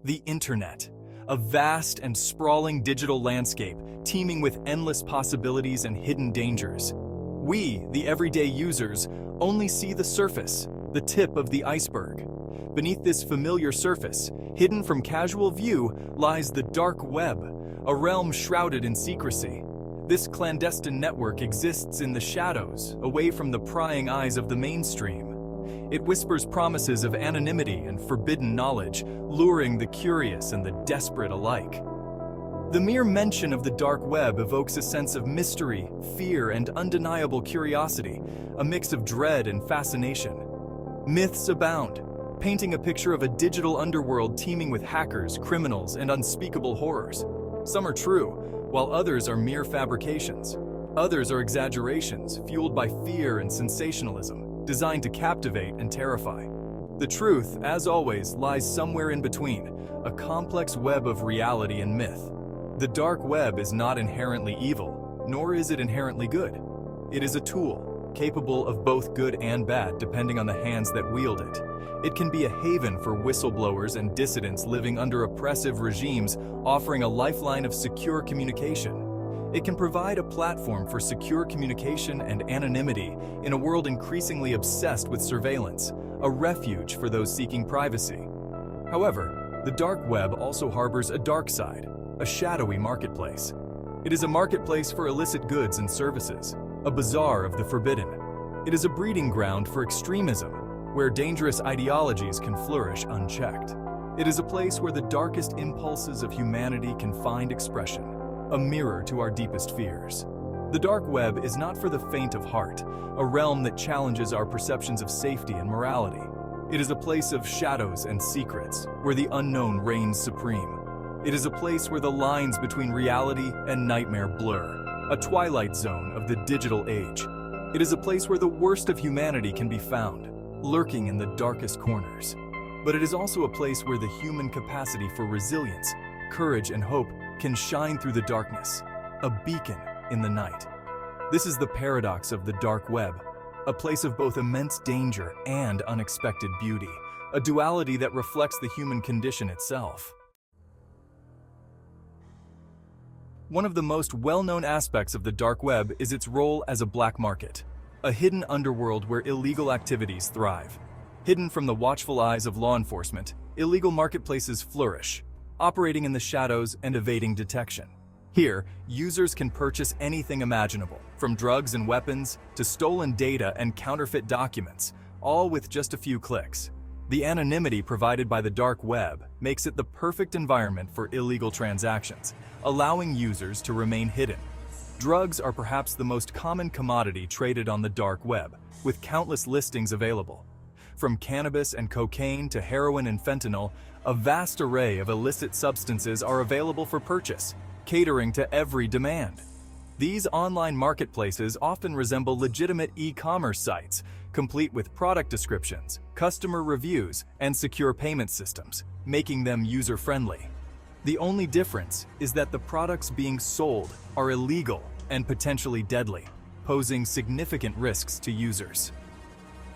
The Internet, a vast and sprawling digital landscape teeming with endless possibilities and hidden dangers. We, the everyday users, only see the surface, the tip of the iceberg. Beneath this familiar surface, hidden from casual view, lies the dark web, a realm shrouded in secrecy. This clandestine network exists in the shadows, away from the prying eyes of the mainstream. It whispers promises of anonymity and forbidden knowledge, luring the curious and the desperate alike. The mere mention of the dark web evokes a sense of mystery, fear, and undeniable curiosity, a mix of dread and fascination. Myths abound, painting a picture of a digital underworld teeming with hackers, criminals, and unspeakable horrors. Some are true, while others are mere fabrications. Others are exaggerations, fueled by fear and sensationalism, designed to captivate and terrify. The truth, as always, lies somewhere in between, a complex web of reality and myth. The dark web is not inherently evil, nor is it inherently good. It is a tool, capable of both good and bad depending on the hands that wield it. It can be a haven for whistleblowers and dissidents living under oppressive regimes, offering a lifeline of secure communication. It can provide a platform for secure communication and anonymity in a world increasingly obsessed with surveillance, a refuge for those seeking privacy. However, the dark web also harbors a dark side, a shadowy marketplace. It is a marketplace for illicit goods and services, a bazaar of the forbidden. It is a breeding ground for extremism, where dangerous ideologies can flourish unchecked. It is a place where the darkest impulses of humanity can find expression, a mirror to our deepest fears. The dark web is not for the faint of heart, a realm that challenges our perceptions of safety and morality. It is a place of shadows and secrets, where the unknown reigns supreme. It is a place where the lines between reality and nightmare blur, a twilight zone of the digital age. It is a place where the worst of humanity can be found, lurking in the darkest corners. But it is also a place where the human capacity for resilience, courage, and hope can shine through the darkness, a beacon in the night. This is the paradox of the dark web, a place of both immense danger and unexpected beauty, a duality that reflects the human condition itself. One of the most well-known aspects of the dark web is its role as a black market, a hidden underworld where illegal activities thrive. Hidden from the watchful eyes of law enforcement, illegal marketplaces flourish, operating in the shadows and evading detection. Here, users can purchase anything imaginable, from drugs and weapons to stolen data and counterfeit documents, all with just a few clicks. The anonymity provided by the dark web makes it the perfect environment for illegal transactions, allowing users to remain hidden. Drugs are perhaps the most common commodity traded on the dark web, with countless listings available. From cannabis and cocaine to heroin and fentanyl, a vast array of illicit substances are available for purchase, catering to every demand. These online marketplaces often resemble legitimate e-commerce sites, complete with product descriptions, customer reviews, and secure payment systems, making them user-friendly. The only difference is that the products being sold are illegal and potentially deadly, posing significant risks to users.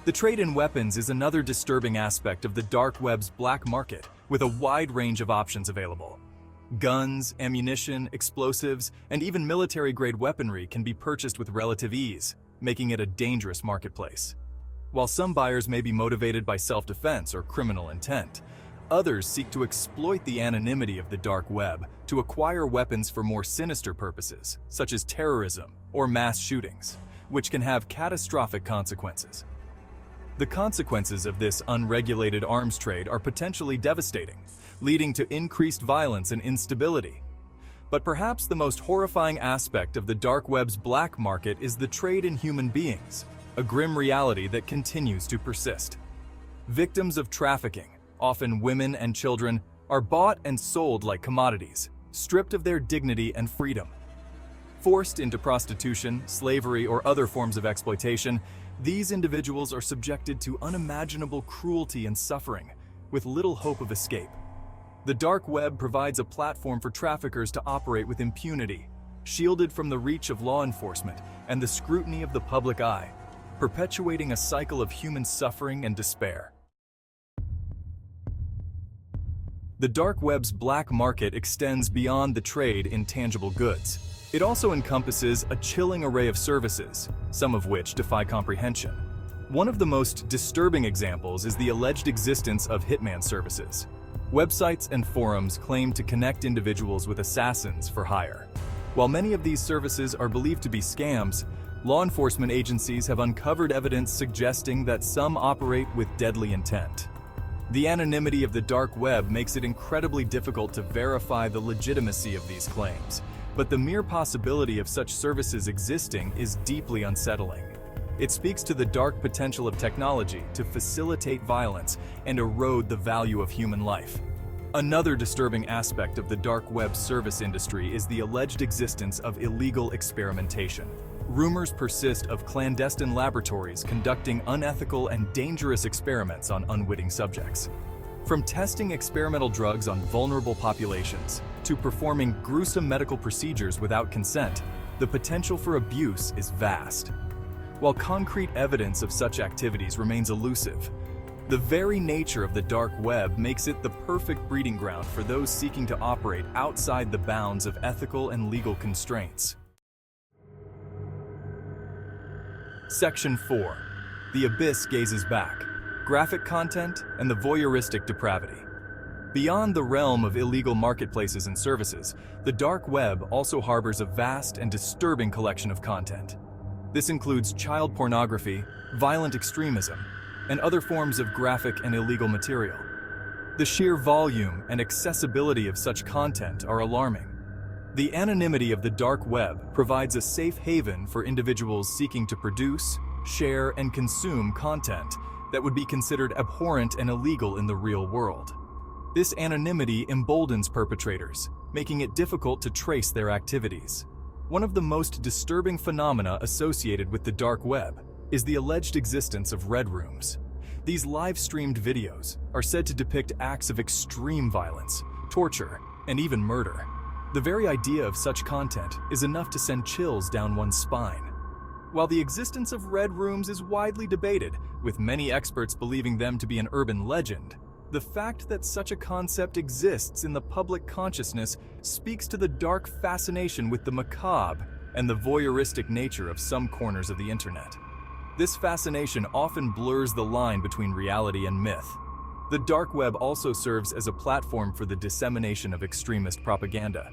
The trade in weapons is another disturbing aspect of the dark web's black market, with a wide range of options available. Guns, ammunition, explosives, and even military-grade weaponry can be purchased with relative ease, making it a dangerous marketplace. While some buyers may be motivated by self-defense or criminal intent, others seek to exploit the anonymity of the dark web to acquire weapons for more sinister purposes, such as terrorism or mass shootings, which can have catastrophic consequences. The consequences of this unregulated arms trade are potentially devastating, leading to increased violence and instability. But perhaps the most horrifying aspect of the dark web's black market is the trade in human beings, a grim reality that continues to persist. Victims of trafficking, often women and children, are bought and sold like commodities, stripped of their dignity and freedom. Forced into prostitution, slavery, or other forms of exploitation, these individuals are subjected to unimaginable cruelty and suffering, with little hope of escape. The dark web provides a platform for traffickers to operate with impunity, shielded from the reach of law enforcement and the scrutiny of the public eye, perpetuating a cycle of human suffering and despair. The dark web's black market extends beyond the trade in tangible goods. It also encompasses a chilling array of services, some of which defy comprehension. One of the most disturbing examples is the alleged existence of hitman services. Websites and forums claim to connect individuals with assassins for hire. While many of these services are believed to be scams, law enforcement agencies have uncovered evidence suggesting that some operate with deadly intent. The anonymity of the dark web makes it incredibly difficult to verify the legitimacy of these claims, but the mere possibility of such services existing is deeply unsettling. It speaks to the dark potential of technology to facilitate violence and erode the value of human life. Another disturbing aspect of the dark web service industry is the alleged existence of illegal experimentation. Rumors persist of clandestine laboratories conducting unethical and dangerous experiments on unwitting subjects. From testing experimental drugs on vulnerable populations to performing gruesome medical procedures without consent, the potential for abuse is vast. While concrete evidence of such activities remains elusive, the very nature of the dark web makes it the perfect breeding ground for those seeking to operate outside the bounds of ethical and legal constraints. Section 4. The abyss gazes back. Graphic content and the voyeuristic depravity. Beyond the realm of illegal marketplaces and services, the dark web also harbors a vast and disturbing collection of content. This includes child pornography, violent extremism, and other forms of graphic and illegal material. The sheer volume and accessibility of such content are alarming. The anonymity of the dark web provides a safe haven for individuals seeking to produce, share, and consume content that would be considered abhorrent and illegal in the real world. This anonymity emboldens perpetrators, making it difficult to trace their activities. One of the most disturbing phenomena associated with the dark web is the alleged existence of red rooms. These live-streamed videos are said to depict acts of extreme violence, torture, and even murder. The very idea of such content is enough to send chills down one's spine. While the existence of red rooms is widely debated, with many experts believing them to be an urban legend, the fact that such a concept exists in the public consciousness speaks to the dark fascination with the macabre and the voyeuristic nature of some corners of the internet. This fascination often blurs the line between reality and myth. The dark web also serves as a platform for the dissemination of extremist propaganda.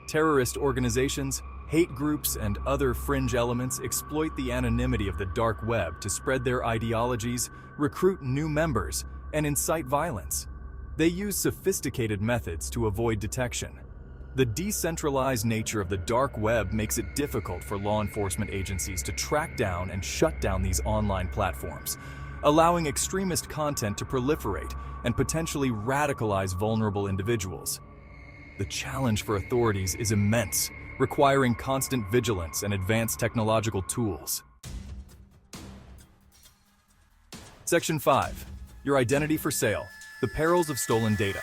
Terrorist organizations, hate groups, and other fringe elements exploit the anonymity of the dark web to spread their ideologies, recruit new members, and incite violence. They use sophisticated methods to avoid detection. The decentralized nature of the dark web makes it difficult for law enforcement agencies to track down and shut down these online platforms, allowing extremist content to proliferate and potentially radicalize vulnerable individuals. The challenge for authorities is immense, requiring constant vigilance and advanced technological tools. Section 5. Your identity for sale. The perils of stolen data.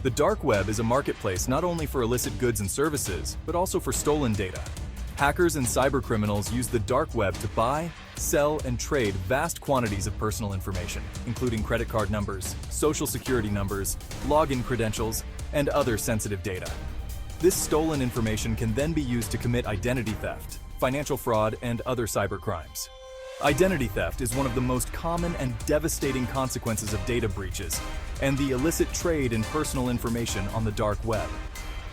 The dark web is a marketplace not only for illicit goods and services, but also for stolen data. Hackers and cybercriminals use the dark web to buy, sell, and trade vast quantities of personal information, including credit card numbers, social security numbers, login credentials, and other sensitive data. This stolen information can then be used to commit identity theft, financial fraud, and other cybercrimes. Identity theft is one of the most common and devastating consequences of data breaches and the illicit trade in personal information on the dark web.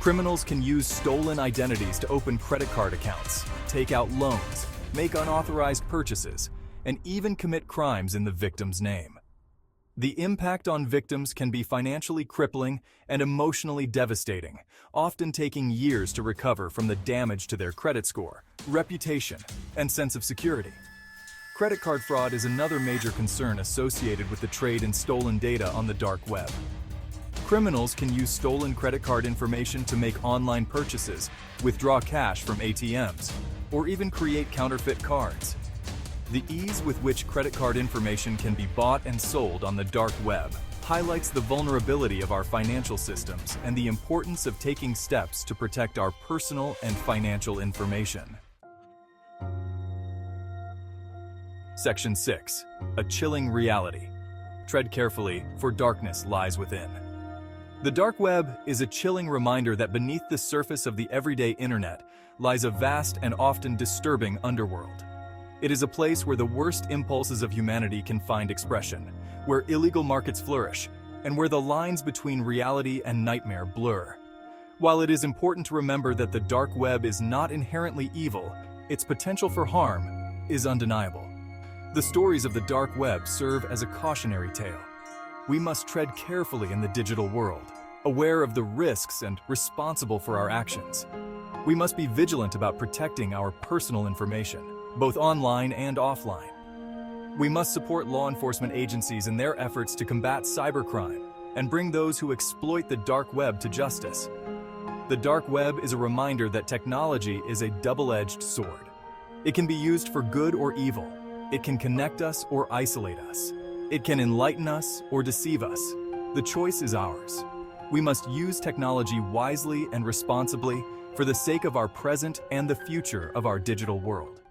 Criminals can use stolen identities to open credit card accounts, take out loans, make unauthorized purchases, and even commit crimes in the victim's name. The impact on victims can be financially crippling and emotionally devastating, often taking years to recover from the damage to their credit score, reputation, and sense of security. Credit card fraud is another major concern associated with the trade in stolen data on the dark web. Criminals can use stolen credit card information to make online purchases, withdraw cash from ATMs, or even create counterfeit cards. The ease with which credit card information can be bought and sold on the dark web highlights the vulnerability of our financial systems and the importance of taking steps to protect our personal and financial information. Section 6. A chilling reality. Tread carefully, for darkness lies within. The dark web is a chilling reminder that beneath the surface of the everyday internet lies a vast and often disturbing underworld. It is a place where the worst impulses of humanity can find expression, where illegal markets flourish, and where the lines between reality and nightmare blur. While it is important to remember that the dark web is not inherently evil, its potential for harm is undeniable. The stories of the dark web serve as a cautionary tale. We must tread carefully in the digital world, aware of the risks and responsible for our actions. We must be vigilant about protecting our personal information, both online and offline. We must support law enforcement agencies in their efforts to combat cybercrime and bring those who exploit the dark web to justice. The dark web is a reminder that technology is a double-edged sword. It can be used for good or evil. It can connect us or isolate us. It can enlighten us or deceive us. The choice is ours. We must use technology wisely and responsibly for the sake of our present and the future of our digital world.